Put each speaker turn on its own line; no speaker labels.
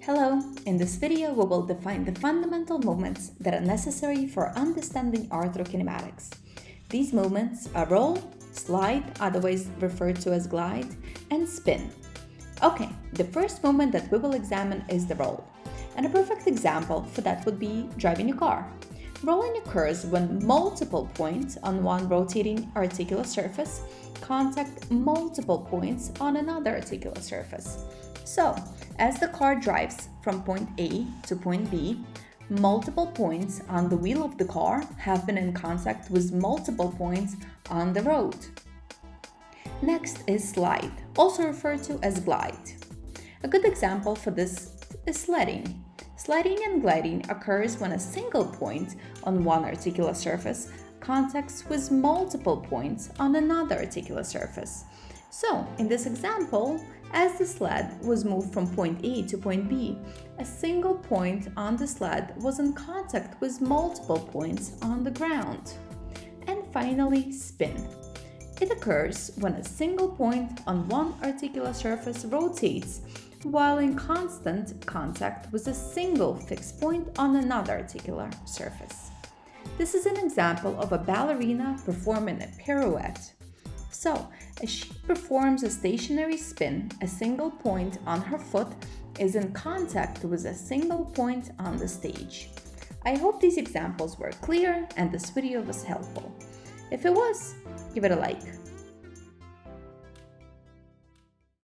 Hello, in this video we will define the fundamental movements that are necessary for understanding arthrokinematics. These movements are roll, slide, otherwise referred to as glide, and spin. Okay, the first movement that we will examine is the roll. And a perfect example for that would be driving a car. Rolling occurs when multiple points on one rotating articular surface contact multiple points on another articular surface. So, as the car drives from point A to point B, multiple points on the wheel of the car have been in contact with multiple points on the road. Next is slide, also referred to as glide. A good example for this is sledding. Sliding and gliding occurs when a single point on one articular surface contacts with multiple points on another articular surface. So, in this example, as the sled was moved from point A to point B, a single point on the sled was in contact with multiple points on the ground. And finally, spin. It occurs when a single point on one articular surface rotates while in constant contact with a single fixed point on another articular surface. This is an example of a ballerina performing a pirouette. So, as she performs a stationary spin, a single point on her foot is in contact with a single point on the stage. I hope these examples were clear and this video was helpful. If it was, give it a like.